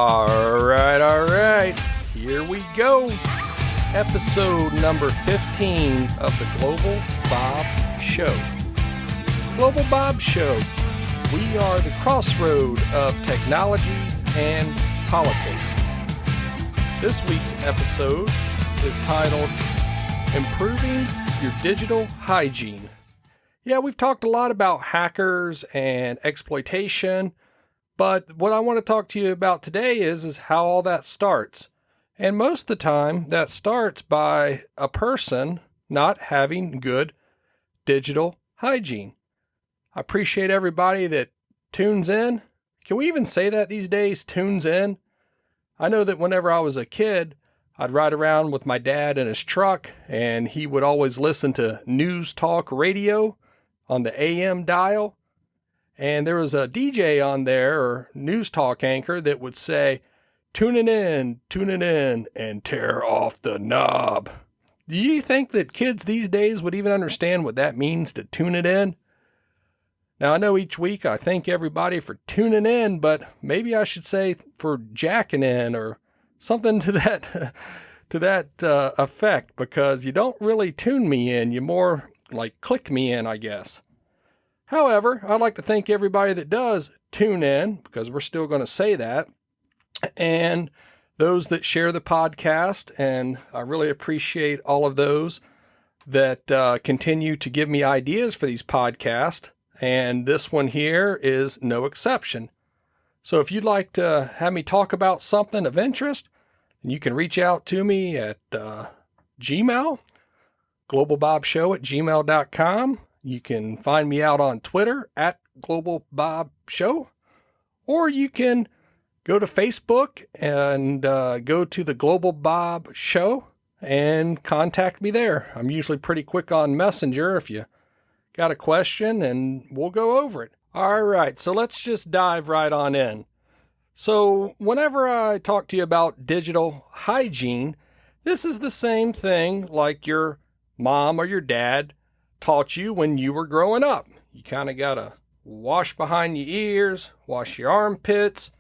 All right. Here we go. Episode number 15 of the Global Bob Show. Global Bob Show. We are the crossroad of technology and politics. This week's episode is titled Improving Your Digital Hygiene. Yeah, we've talked a lot about hackers and exploitation, but what I want to talk to you about today is how all that starts. And most of the time, that starts by a person not having good digital hygiene. I appreciate everybody that tunes in. Can we even say that these days, tunes in? I know that whenever I was a kid, I'd ride around with my dad in his truck, and he would always listen to news talk radio on the AM dial. And there was a DJ on there, or news talk anchor, that would say, tune it in, and tear off the knob. Do you think that kids these days would even understand what that means to tune it in? Now, I know each week I thank everybody for tuning in, but maybe I should say for jacking in or something to that effect, because you don't really tune me in. You more like click me in, I guess. However, I'd like to thank everybody that does tune in, because we're still going to say that, and those that share the podcast, and I really appreciate all of those that continue to give me ideas for these podcasts. And this one here is no exception. So if you'd like to have me talk about something of interest, you can reach out to me at Gmail, globalbobshow@gmail.com. You can find me out on Twitter at globalbobshow, or you can go to Facebook and go to the Global Bob Show and contact me there. I'm usually pretty quick on Messenger if you got a question, and we'll go over it. All right, so let's just dive right on in. So whenever I talk to you about digital hygiene, this is the same thing like your mom or your dad taught you when you were growing up. You kind of got to wash behind your ears, wash your armpits,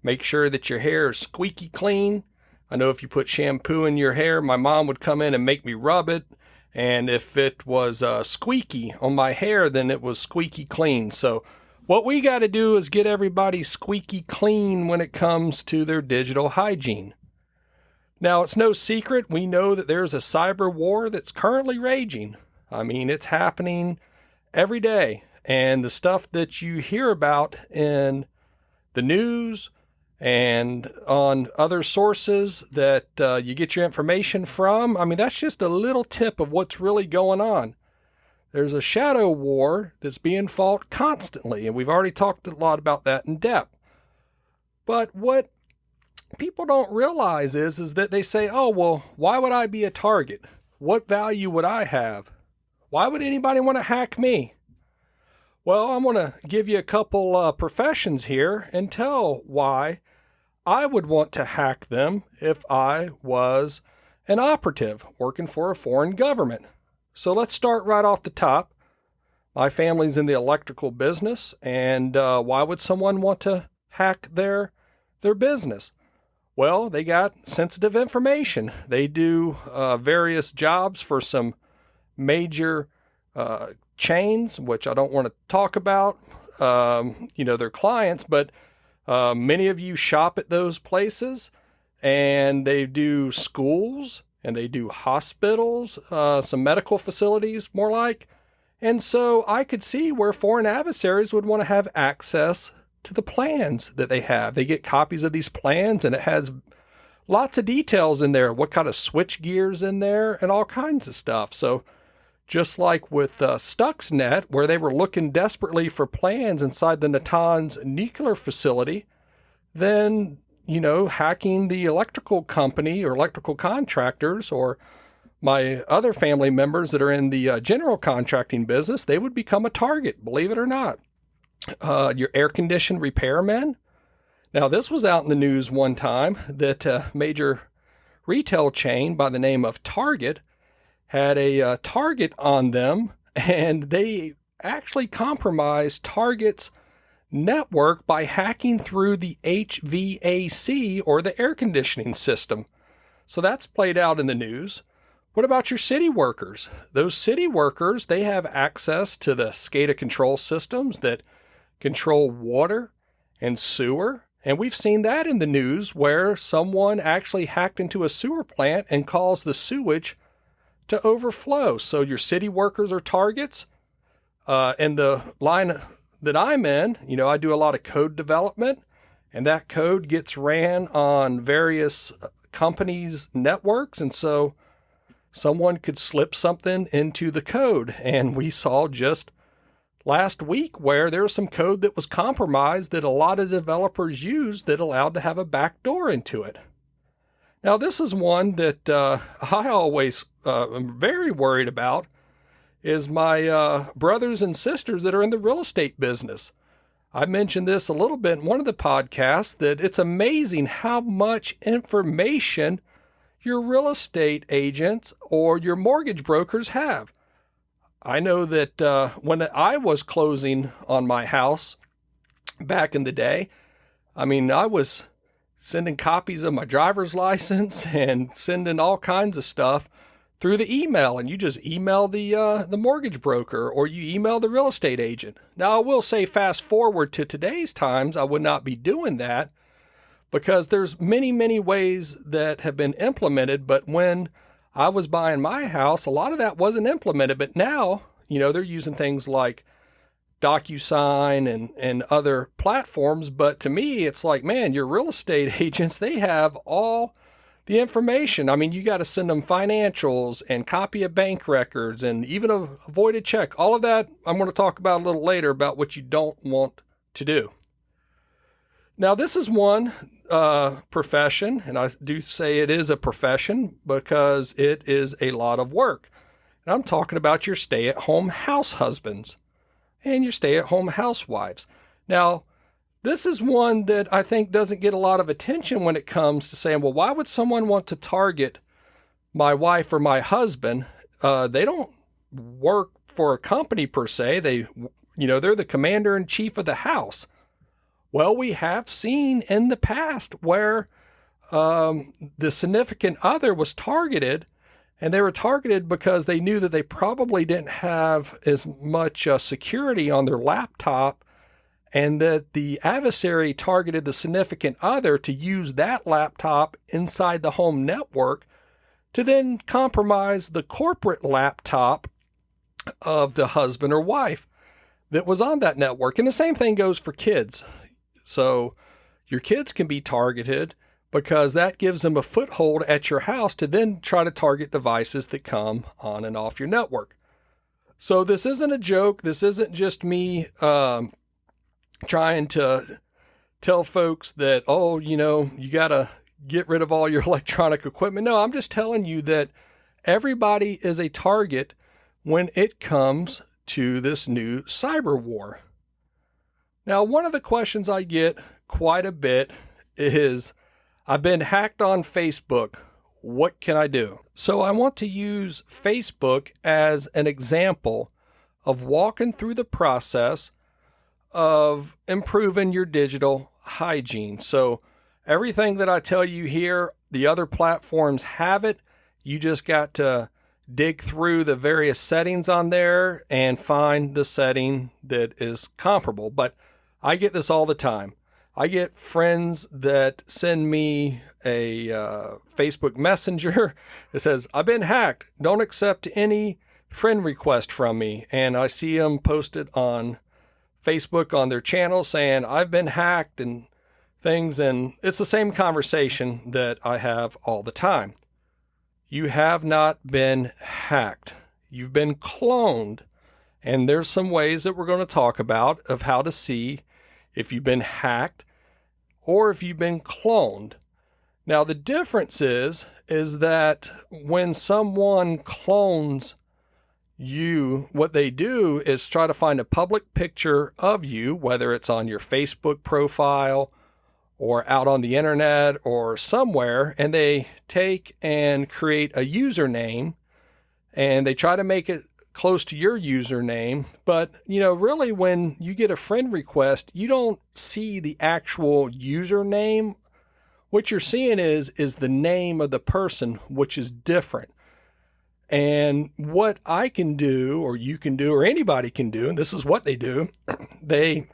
make sure that your hair is squeaky clean. I know if you put shampoo in your hair, my mom would come in and make me rub it. And if it was squeaky on my hair, then it was squeaky clean. So what we got to do is get everybody squeaky clean when it comes to their digital hygiene. Now, it's no secret. We know that there's a cyber war that's currently raging. I mean, it's happening every day. And the stuff that you hear about in the news and on other sources that you get your information from, I mean, that's just a little tip of what's really going on. There's a shadow war that's being fought constantly, and we've already talked a lot about that in depth. But what people don't realize is that they say, oh, well, why would I be a target? What value would I have? Why would anybody want to hack me? Well, I'm going to give you a couple professions here and tell why I would want to hack them if I was an operative working for a foreign government. So let's start right off the top. My family's in the electrical business, and why would someone want to hack their business? Well, they got sensitive information. They do various jobs for some major chains, which I don't want to talk about, their clients, but many of you shop at those places, and they do schools, and they do hospitals, some medical facilities, more like. And so I could see where foreign adversaries would want to have access to the plans that they have. They get copies of these plans, and it has lots of details in there, what kind of switch gears in there, and all kinds of stuff. So just like with Stuxnet, where they were looking desperately for plans inside the Natanz nuclear facility, then, hacking the electrical company or electrical contractors, or my other family members that are in the general contracting business, they would become a target, believe it or not. Your air condition repairmen. Now, this was out in the news one time that a major retail chain by the name of Target had a target on them, and they actually compromised Target's network by hacking through the HVAC, or the air conditioning system. So that's played out in the news. What about your city workers? Those city workers, they have access to the SCADA control systems that control water and sewer. And we've seen that in the news where someone actually hacked into a sewer plant and caused the sewage to overflow. So your city workers are targets. And the line that I'm in, I do a lot of code development, and that code gets ran on various companies' networks. And so someone could slip something into the code. And we saw just last week where there was some code that was compromised that a lot of developers used that allowed to have a backdoor into it. Now, this is one that I always am very worried about, is my brothers and sisters that are in the real estate business. I mentioned this a little bit in one of the podcasts, that it's amazing how much information your real estate agents or your mortgage brokers have. I know that when I was closing on my house back in the day, I was sending copies of my driver's license and sending all kinds of stuff through the email, and you just email the mortgage broker, or you email the real estate agent. Now, I will say, fast forward to today's times, I would not be doing that, because there's many, many ways that have been implemented. But when I was buying my house, a lot of that wasn't implemented. But now, they're using things like DocuSign and other platforms. But to me, it's like, man, your real estate agents, they have all the information. You got to send them financials and copy of bank records and even a voided check. All of that I'm going to talk about a little later, about what you don't want to do. Now, this is one profession, and I do say it is a profession because it is a lot of work. And I'm talking about your stay-at-home house husbands and your stay-at-home housewives. Now, this is one that I think doesn't get a lot of attention when it comes to saying, well, why would someone want to target my wife or my husband? They don't work for a company per se. They're the commander-in-chief of the house. Well, we have seen in the past where the significant other was targeted, and they were targeted because they knew that they probably didn't have as much security on their laptop, and that the adversary targeted the significant other to use that laptop inside the home network to then compromise the corporate laptop of the husband or wife that was on that network. And the same thing goes for kids. So your kids can be targeted because that gives them a foothold at your house to then try to target devices that come on and off your network. So this isn't a joke. This isn't just me trying to tell folks that, you got to get rid of all your electronic equipment. No, I'm just telling you that everybody is a target when it comes to this new cyber war. Now, one of the questions I get quite a bit is, I've been hacked on Facebook. What can I do? So I want to use Facebook as an example of walking through the process of improving your digital hygiene. So everything that I tell you here, the other platforms have it. You just got to dig through the various settings on there and find the setting that is comparable. But I get this all the time. I get friends that send me a Facebook Messenger that says, I've been hacked. Don't accept any friend request from me. And I see them posted on Facebook on their channel saying, I've been hacked and things. And it's the same conversation that I have all the time. You have not been hacked. You've been cloned. And there's some ways that we're going to talk about of how to see if you've been hacked or if you've been cloned. Now, the difference is that when someone clones you, what they do is try to find a public picture of you, whether it's on your Facebook profile or out on the internet or somewhere, and they take and create a username and they try to make it close to your username. But, really when you get a friend request, you don't see the actual username. What you're seeing is the name of the person, which is different. And what I can do, or you can do, or anybody can do, and this is what they do, they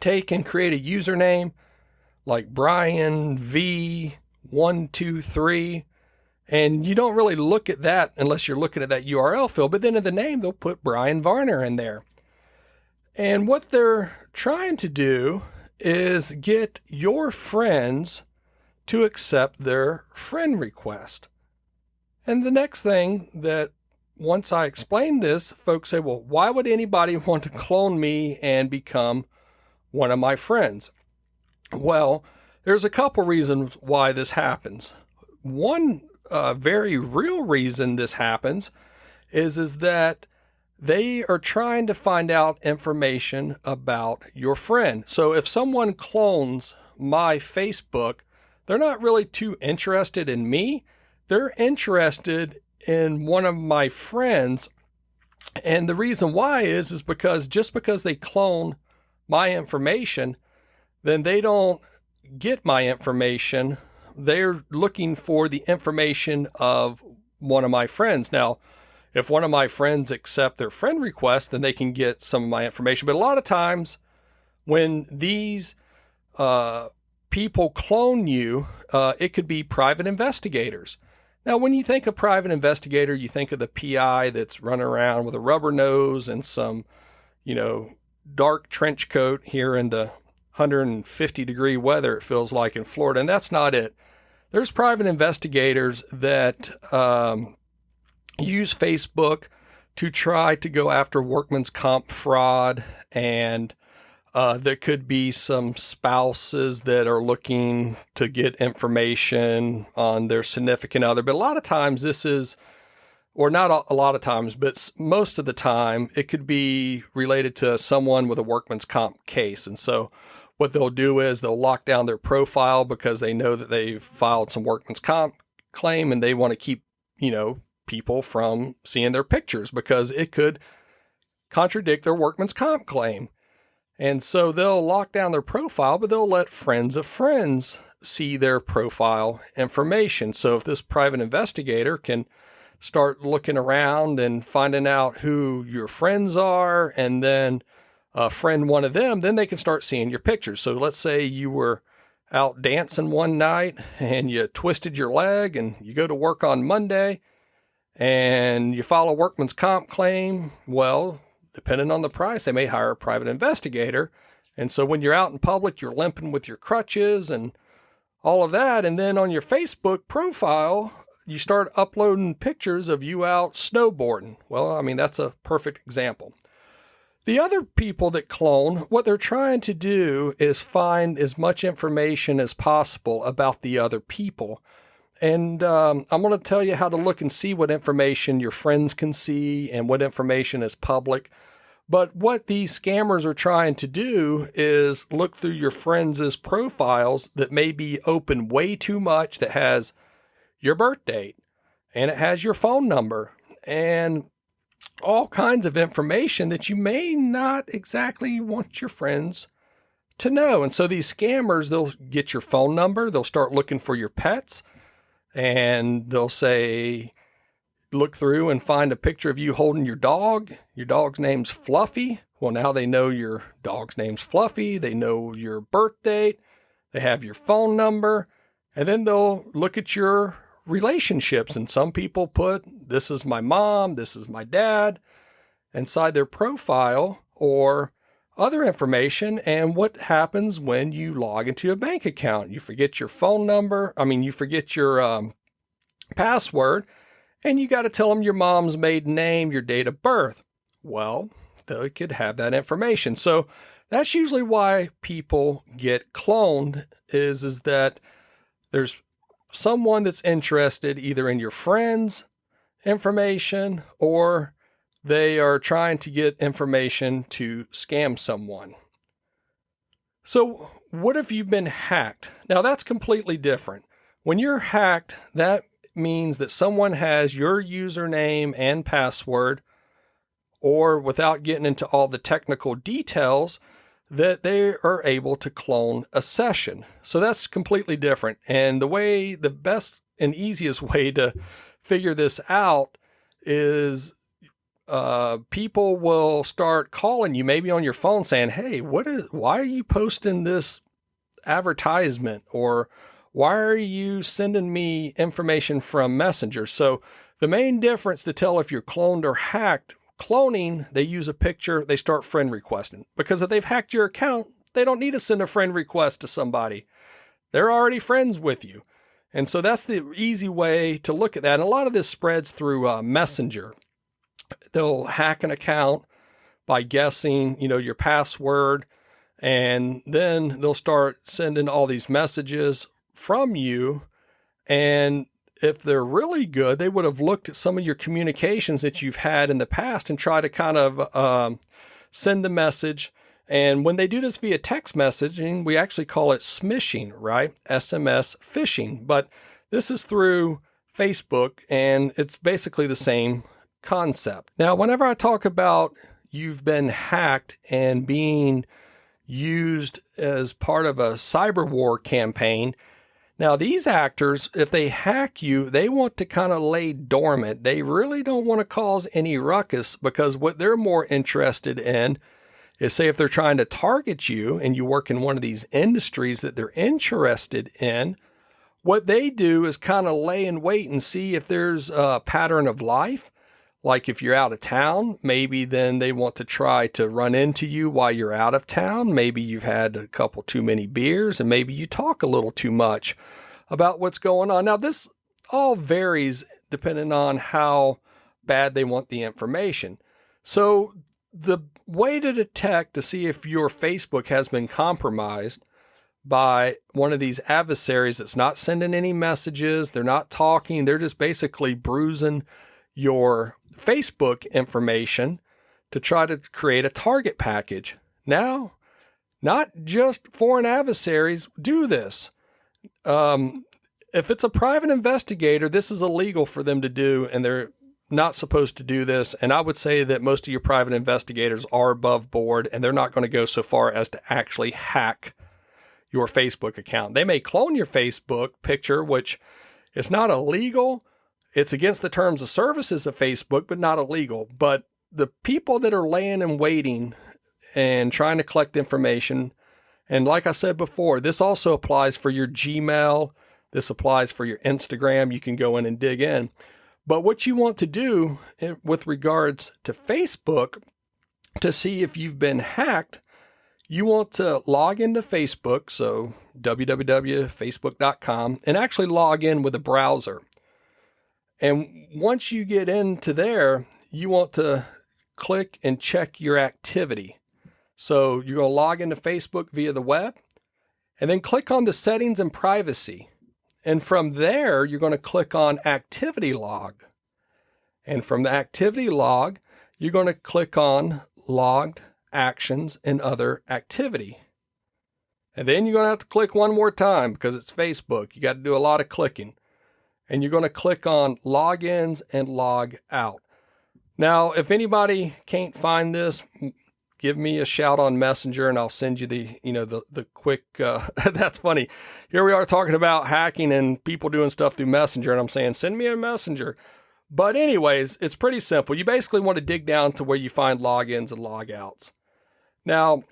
take and create a username like Brian V123, and you don't really look at that unless you're looking at that URL field, but then in the name, they'll put Brian Varner in there. And what they're trying to do is get your friends to accept their friend request. And the next thing that once I explain this, folks say, well, why would anybody want to clone me and become one of my friends? Well, there's a couple reasons why this happens. One very real reason this happens is that they are trying to find out information about your friend. So if someone clones my Facebook, they're not really too interested in me. They're interested in one of my friends. And the reason why is because just because they clone my information, then they don't get my information. They're looking for the information of one of my friends. Now, if one of my friends accept their friend request, then they can get some of my information. But a lot of times when these people clone you, it could be private investigators. Now, when you think of private investigator, you think of the PI that's running around with a rubber nose and some, dark trench coat here in the 150-degree weather, it feels like in Florida. And that's not it. There's private investigators that use Facebook to try to go after workman's comp fraud, and there could be some spouses that are looking to get information on their significant other. But a lot of times this is, or not a lot of times, but most of the time it could be related to someone with a workman's comp case. And so what they'll do is they'll lock down their profile because they know that they've filed some workman's comp claim, and they want to keep, people from seeing their pictures because it could contradict their workman's comp claim. And so they'll lock down their profile, but they'll let friends of friends see their profile information. So if this private investigator can start looking around and finding out who your friends are, and then friend one of them, then they can start seeing your pictures. So let's say you were out dancing one night and you twisted your leg, and you go to work on Monday and you file a workman's comp claim. Well, depending on the price, they may hire a private investigator. And so when you're out in public, you're limping with your crutches and all of that. And then on your Facebook profile, you start uploading pictures of you out snowboarding. Well, that's a perfect example. The other people that clone, what they're trying to do is find as much information as possible about the other people. And I'm going to tell you how to look and see what information your friends can see and what information is public. But what these scammers are trying to do is look through your friends' profiles that may be open way too much, that has your birth date, and it has your phone number, and all kinds of information that you may not exactly want your friends to know. And so these scammers, they'll get your phone number, they'll start looking for your pets, and they'll say, look through and find a picture of you holding your dog. Your dog's name's Fluffy. Well, now they know your dog's name's Fluffy. They know your birth date. They have your phone number. And then they'll look at your relationships. And some people put, this is my mom, this is my dad, inside their profile, or other information. And what happens when you log into a bank account? You forget your phone number. You forget your password, and you got to tell them your mom's maiden name, your date of birth. Well, they could have that information. So that's usually why people get cloned, is that there's someone that's interested either in your friends' information, or they are trying to get information to scam someone. So what if you've been hacked? Now that's completely different. When you're hacked, that means that someone has your username and password, or without getting into all the technical details, that they are able to clone a session. So that's completely different. And the best and easiest way to figure this out is people will start calling you maybe on your phone saying, hey, why are you posting this advertisement? Or why are you sending me information from Messenger? So the main difference to tell if you're cloned or hacked, cloning, they use a picture, they start friend requesting. Because if they've hacked your account, they don't need to send a friend request to somebody. They're already friends with you. And so that's the easy way to look at that. And a lot of this spreads through Messenger. They'll hack an account by guessing, your password, and then they'll start sending all these messages from you. And if they're really good, they would have looked at some of your communications that you've had in the past and try to kind of send the message. And when they do this via text messaging, we actually call it smishing, right? SMS phishing. But this is through Facebook, and it's basically the same concept. Now, whenever I talk about you've been hacked and being used as part of a cyber war campaign, now these actors, if they hack you, they want to kind of lay dormant. They really don't want to cause any ruckus, because what they're more interested in is, say, if they're trying to target you and you work in one of these industries that they're interested in, what they do is kind of lay in wait and see if there's a pattern of life. Like if you're out of town, maybe then they want to try to run into you while you're out of town. Maybe you've had a couple too many beers, and maybe you talk a little too much about what's going on. Now, this all varies depending on how bad they want the information. So the way to detect to see if your Facebook has been compromised by one of these adversaries that's not sending any messages, they're not talking, they're just basically bruising your Facebook information to try to create a target package. Now, not just foreign adversaries do this. If it's a private investigator, this is illegal for them to do, and they're not supposed to do this. And I would say that most of your private investigators are above board, and they're not going to go so far as to actually hack your Facebook account. They may clone your Facebook picture, which is not illegal. It's against the terms of services of Facebook, but not illegal. But the people that are laying and waiting and trying to collect information, and like I said before, this also applies for your Gmail. This applies for your Instagram. You can go in and dig in. But what you want to do with regards to Facebook to see if you've been hacked, you want to log into Facebook, so www.facebook.com, and actually log in with a browser. And once you get into there, you want to click and check your activity. So you're going to log into Facebook via the web, and then click on the settings and privacy. And from there, you're going to click on activity log. And from the activity log, you're going to click on logged actions and other activity. And then you're going to have to click one more time because it's Facebook. You got to do a lot of clicking. And you're going to click on logins and log out. Now, if anybody can't find this, give me a shout on Messenger and I'll send you the quick, that's funny. Here we are talking about hacking and people doing stuff through Messenger, and I'm saying, send me a Messenger. But anyways, it's pretty simple. You basically want to dig down to where you find logins and logouts. Now,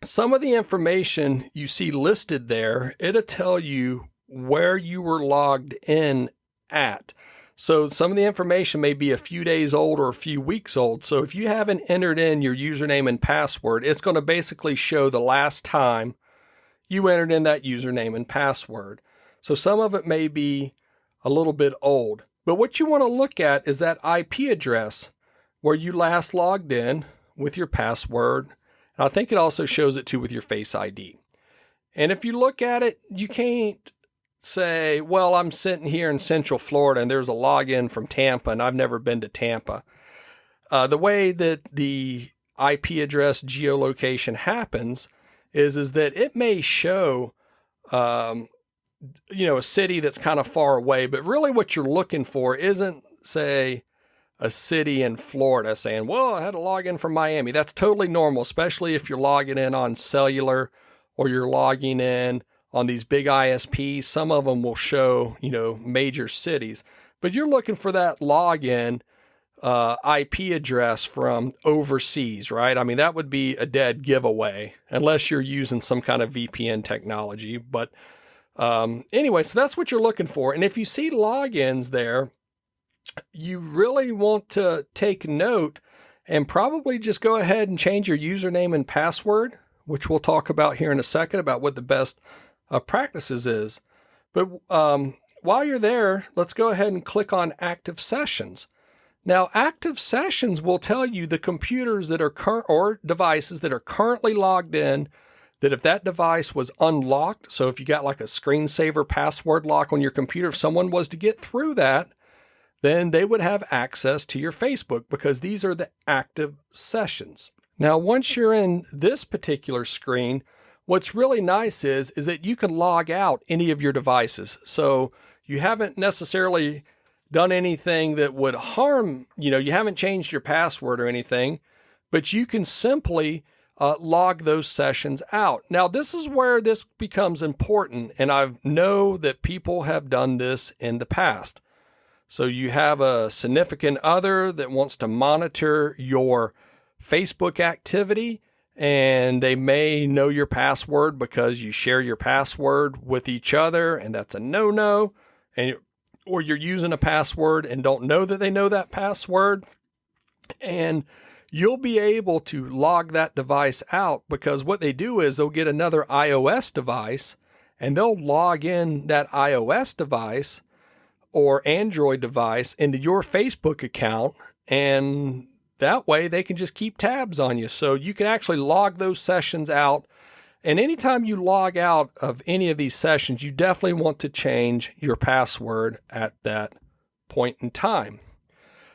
some of the information you see listed there, it'll tell you where you were logged in at. So some of the information may be a few days old or a few weeks old. So if you haven't entered in your username and password, it's going to basically show the last time you entered in that username and password. So some of it may be a little bit old. But what you want to look at is that IP address where you last logged in with your password. And I think it also shows it too with your Face ID. And if you look at it, you can't say, well, I'm sitting here in Central Florida and there's a login from Tampa and I've never been to Tampa. The way that the IP address geolocation happens is that it may show, a city that's kind of far away, but really what you're looking for isn't, say, a city in Florida saying, well, I had to log in from Miami. That's totally normal, especially if you're logging in on cellular or you're logging in on these big ISPs. Some of them will show, major cities, but you're looking for that login IP address from overseas, right? I mean, that would be a dead giveaway unless you're using some kind of VPN technology. But anyway, so that's what you're looking for. And if you see logins there, you really want to take note and probably just go ahead and change your username and password, which we'll talk about here in a second about what the best practices is. But while you're there, let's go ahead and click on active sessions. Now, active sessions will tell you the computers that are or devices that are currently logged in, that if that device was unlocked, so if you got like a screensaver password lock on your computer, if someone was to get through that, then they would have access to your Facebook because these are the active sessions. Now, once you're in this particular screen, what's really nice is that you can log out any of your devices. So you haven't necessarily done anything that would harm, you haven't changed your password or anything, but you can simply log those sessions out. Now, this is where this becomes important, and I know that people have done this in the past. So you have a significant other that wants to monitor your Facebook activity, and they may know your password because you share your password with each other, and that's a no-no. Or you're using a password and don't know that they know that password, and you'll be able to log that device out because what they do is they'll get another iOS device and they'll log in that iOS device or Android device into your Facebook account, and that way they can just keep tabs on you. So you can actually log those sessions out. And anytime you log out of any of these sessions, you definitely want to change your password at that point in time.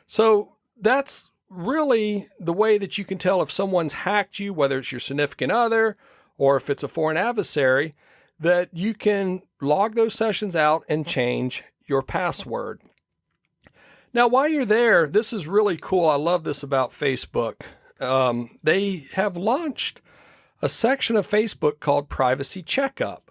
So that's really the way that you can tell if someone's hacked you, whether it's your significant other or if it's a foreign adversary, that you can log those sessions out and change your password. Now, while you're there, this is really cool. I love this about Facebook. They have launched a section of Facebook called Privacy Checkup.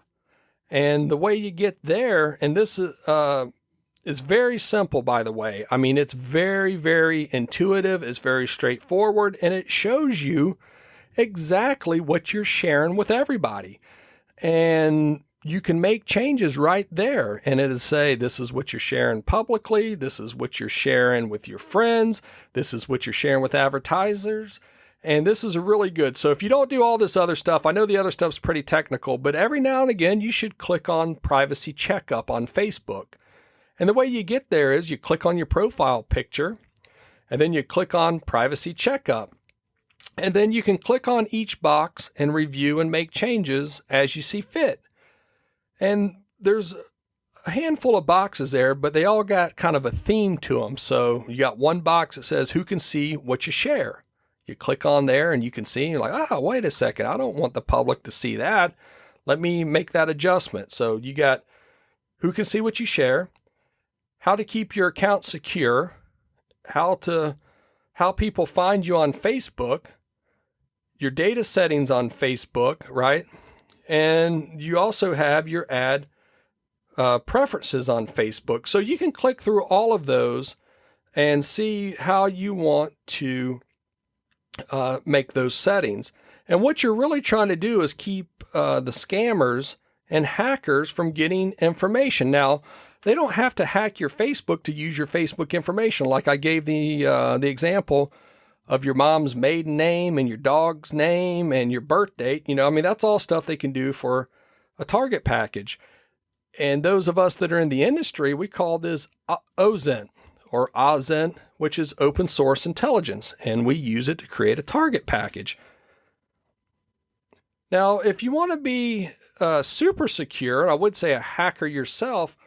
And the way you get there, and this is very simple, by the way. I mean, it's very, very intuitive. It's very straightforward, and it shows you exactly what you're sharing with everybody. And you can make changes right there. And it'll say, this is what you're sharing publicly. This is what you're sharing with your friends. This is what you're sharing with advertisers. And this is really good. So if you don't do all this other stuff, I know the other stuff's pretty technical, but every now and again, you should click on Privacy Checkup on Facebook. And the way you get there is you click on your profile picture, and then you click on Privacy Checkup. And then you can click on each box and review and make changes as you see fit. And there's a handful of boxes there, but they all got kind of a theme to them. So you got one box that says, who can see what you share? You click on there and you can see, and you're like, wait a second, I don't want the public to see that. Let me make that adjustment. So you got who can see what you share, how to keep your account secure, how people find you on Facebook, your data settings on Facebook, right? And you also have your ad preferences on Facebook. So you can click through all of those and see how you want to make those settings. And what you're really trying to do is keep the scammers and hackers from getting information. Now, they don't have to hack your Facebook to use your Facebook information. Like I gave the example of your mom's maiden name and your dog's name and your birth date. That's all stuff they can do for a target package. And those of us that are in the industry, we call this OSINT or OSINT, which is open source intelligence, and we use it to create a target package. Now, if you want to be super secure, I would say a hacker yourself,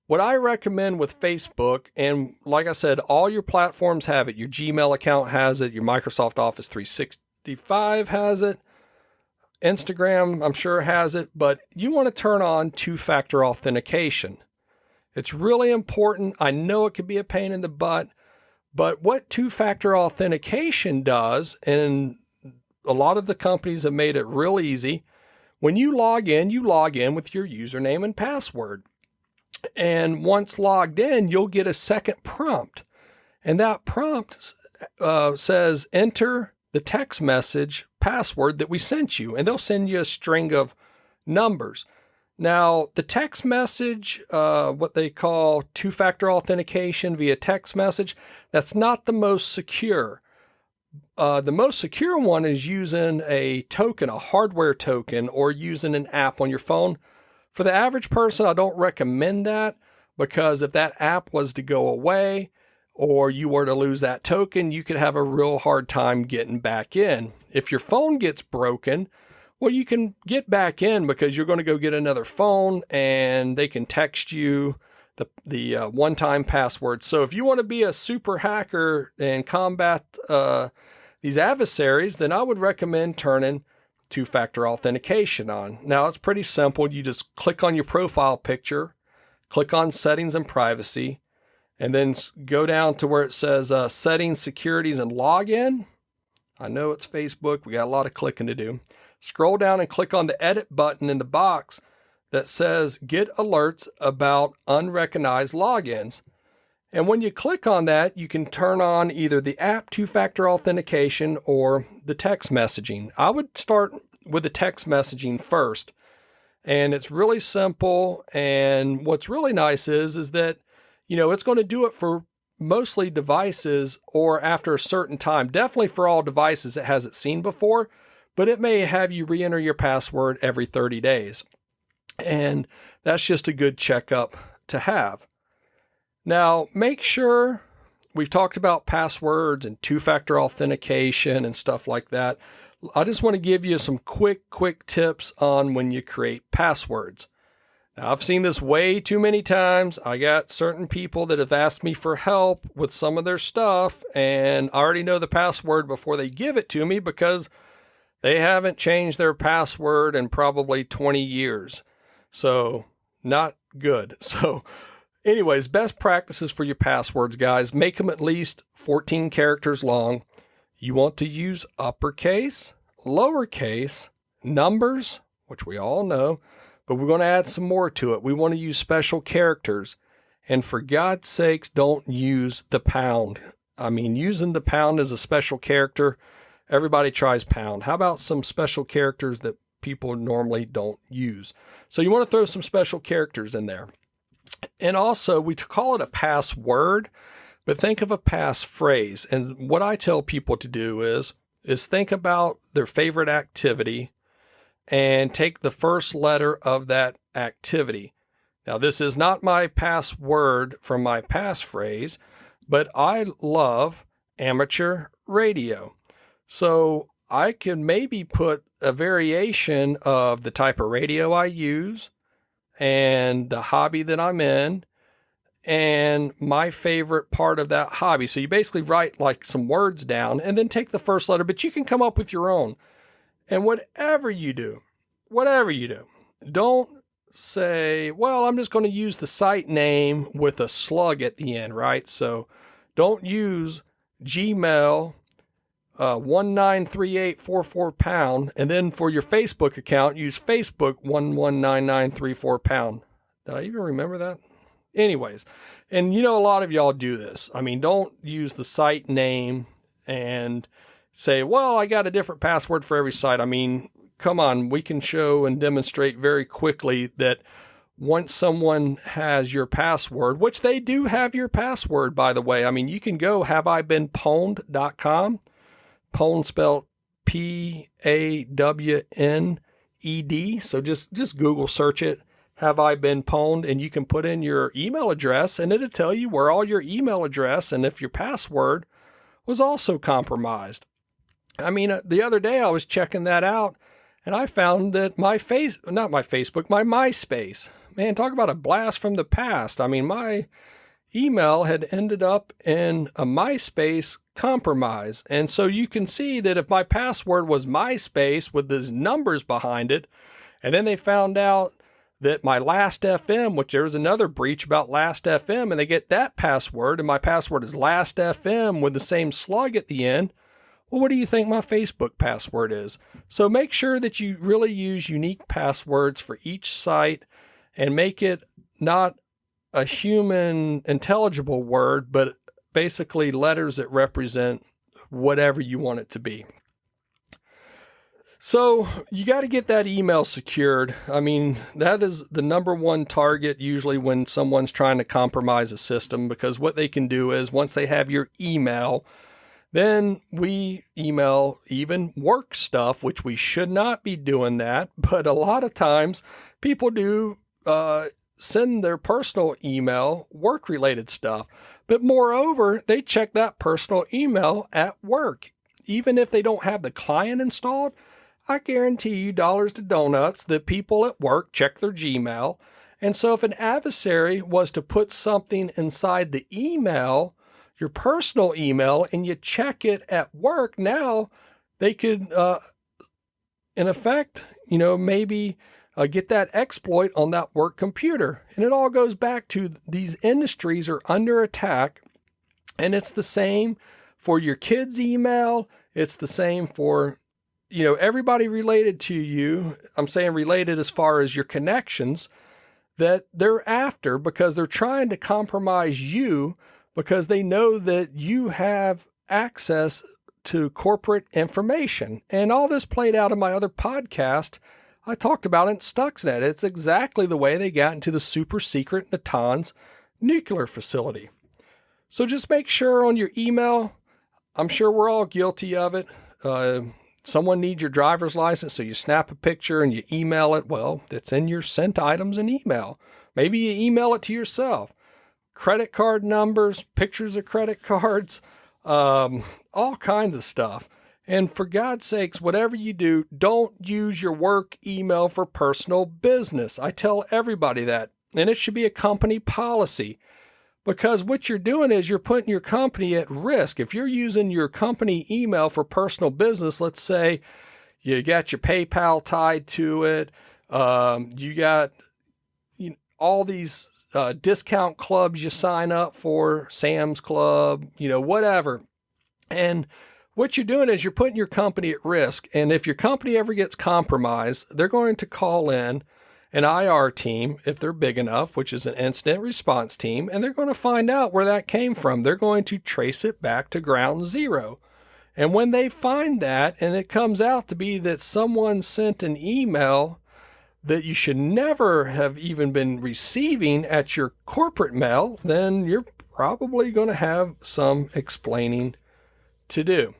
what I recommend with Facebook, and like I said, all your platforms have it. Your Gmail account has it. Your Microsoft Office 365 has it. Instagram, I'm sure, has it. But you want to turn on two-factor authentication. It's really important. I know it can be a pain in the butt, But what two-factor authentication does, and a lot of the companies have made it real easy, when you log in with your username and password. And once logged in, you'll get a second prompt. And that prompt says, enter the text message password that we sent you. And they'll send you a string of numbers. Now, the text message, what they call two-factor authentication via text message, that's not the most secure. The most secure one is using a token, a hardware token, or using an app on your phone. For the average person, I don't recommend that, because if that app was to go away or you were to lose that token, you could have a real hard time getting back in. If your phone gets broken, well, you can get back in because you're going to go get another phone and they can text you the one-time password. So if you want to be a super hacker and combat these adversaries, then I would recommend turning two-factor authentication on. Now, it's pretty simple. You just click on your profile picture, click on settings and privacy, and then go down to where it says settings, securities, and login. I know it's Facebook. We got a lot of clicking to do. Scroll down and click on the edit button in the box that says get alerts about unrecognized logins. And when you click on that, you can turn on either the app two-factor authentication or the text messaging. I would start with the text messaging first. And it's really simple. And what's really nice is that, it's going to do it for mostly devices or after a certain time. Definitely for all devices it hasn't seen before, but it may have you re-enter your password every 30 days. And that's just a good checkup to have. Now, make sure, we've talked about passwords and two-factor authentication and stuff like that. I just want to give you some quick tips on when you create passwords. Now, I've seen this way too many times. I got certain people that have asked me for help with some of their stuff, and I already know the password before they give it to me because they haven't changed their password in probably 20 years. So, not good. So, anyways, best practices for your passwords, guys. Make them at least 14 characters long. You want to use uppercase, lowercase, numbers, which we all know, but we're going to add some more to it. We want to use special characters. And for God's sakes, don't use the pound. I mean, using the pound as a special character, everybody tries pound. How about some special characters that people normally don't use? So you want to throw some special characters in there. And also, we call it a password, but think of a passphrase. And what I tell people to do is think about their favorite activity and take the first letter of that activity. Now, this is not my password from my passphrase, but I love amateur radio. So I can maybe put a variation of the type of radio I use and the hobby that I'm in and my favorite part of that hobby. So you basically write like some words down and then take the first letter, but you can come up with your own. And whatever you do, don't say, well, I'm just going to use the site name with a slug at the end, right? So don't use Gmail 193844 # and then for your Facebook account, use Facebook 119934 #. Did I even remember that? Anyways, and a lot of y'all do this. I mean, don't use the site name and say, well, I got a different password for every site. I mean, come on, we can show and demonstrate very quickly that once someone has your password, which they do have your password, by the way. I mean, you can go haveibeenpwned.com, pwned spelled PAWNED. So just Google search it, have I been pwned, and you can put in your email address and it'll tell you where all your email address and if your password was also compromised. I mean, the other day I was checking that out and I found that my MySpace, man, talk about a blast from the past. I mean, my email had ended up in a MySpace compromise. And so you can see that if my password was MySpace with these numbers behind it, and then they found out that my Last FM, which there was another breach about Last FM, and they get that password, and my password is Last FM with the same slug at the end. Well, what do you think my Facebook password is? So make sure that you really use unique passwords for each site and make it not a human intelligible word, but basically letters that represent whatever you want it to be. So you got to get that email secured. I mean, that is the number one target usually when someone's trying to compromise a system, because what they can do is once they have your email, then we email even work stuff, which we should not be doing that. But a lot of times people do send their personal email work-related stuff. But moreover, they check that personal email at work. Even if they don't have the client installed, I guarantee you dollars to donuts that people at work check their Gmail. And so if an adversary was to put something inside the email, your personal email, and you check it at work, now they could, in effect, maybe get that exploit on that work computer. And it all goes back to these industries are under attack. And it's the same for your kids' email. It's the same for everybody related to you. I'm saying related as far as your connections that they're after, because they're trying to compromise you because they know that you have access to corporate information. And all this played out in my other podcast. I talked about it in Stuxnet. It's exactly the way they got into the super secret Natanz nuclear facility. So just make sure on your email, I'm sure we're all guilty of it. Someone needs your driver's license, so you snap a picture and you email it. Well, it's in your sent items and email. Maybe you email it to yourself. Credit card numbers, pictures of credit cards, all kinds of stuff. And for God's sakes, whatever you do, don't use your work email for personal business. I tell everybody that. And it should be a company policy. Because what you're doing is you're putting your company at risk. If you're using your company email for personal business, let's say you got your PayPal tied to it, you got all these discount clubs you sign up for, Sam's Club, whatever. And what you're doing is you're putting your company at risk. And if your company ever gets compromised, they're going to call in an IR team, if they're big enough, which is an incident response team, and they're going to find out where that came from. They're going to trace it back to ground zero. And when they find that, and it comes out to be that someone sent an email that you should never have even been receiving at your corporate mail, then you're probably going to have some explaining to do.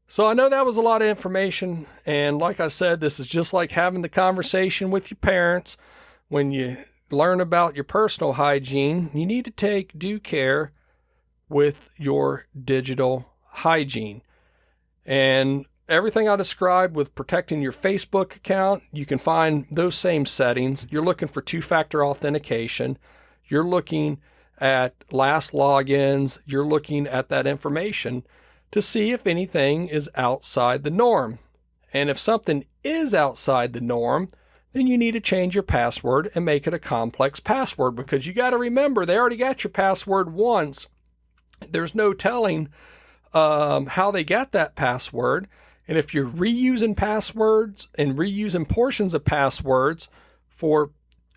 So I know that was a lot of information, and like I said, this is just like having the conversation with your parents. When you learn about your personal hygiene, you need to take due care with your digital hygiene. And everything I described with protecting your Facebook account, you can find those same settings. You're looking for two-factor authentication. You're looking at last logins. You're looking at that information to see if anything is outside the norm. And if something is outside the norm, then you need to change your password and make it a complex password, because you got to remember, they already got your password once. There's no telling how they got that password. And if you're reusing passwords and reusing portions of passwords for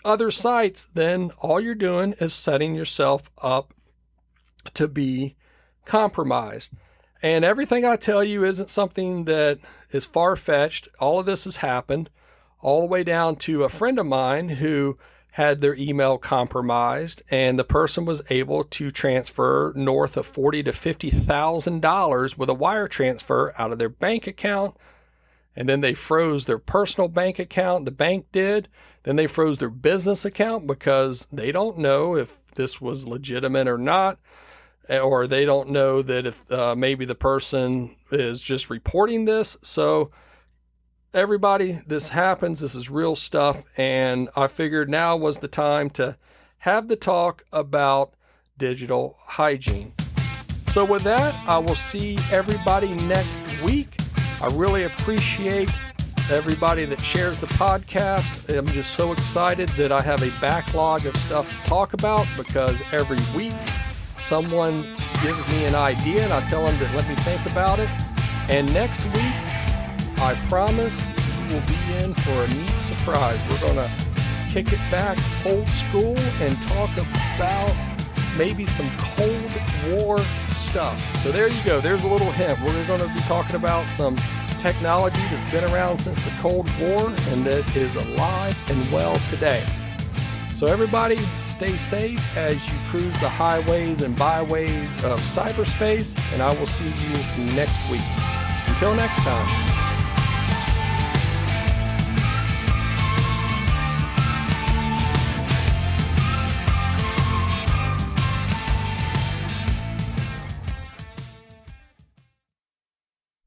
other sites, then all you're doing is setting yourself up to be compromised. And everything I tell you isn't something that is far-fetched. All of this has happened, all the way down to a friend of mine who had their email compromised, and the person was able to transfer north of $40,000 to $50,000 with a wire transfer out of their bank account. And then they froze their personal bank account. The bank did. Then they froze their business account because they don't know if this was legitimate or not. Or they don't know that if maybe the person is just reporting this. So everybody, this happens. This is real stuff. And I figured now was the time to have the talk about digital hygiene. So with that, I will see everybody next week. I really appreciate everybody that shares the podcast. I'm just so excited that I have a backlog of stuff to talk about, because every week someone gives me an idea and I tell them to let me think about it. And next week, I promise you will be in for a neat surprise. We're going to kick it back old school and talk about maybe some Cold War stuff. So there you go. There's a little hint. We're going to be talking about some technology that's been around since the Cold War and that is alive and well today. So everybody, stay safe as you cruise the highways and byways of cyberspace, and I will see you next week. Until next time.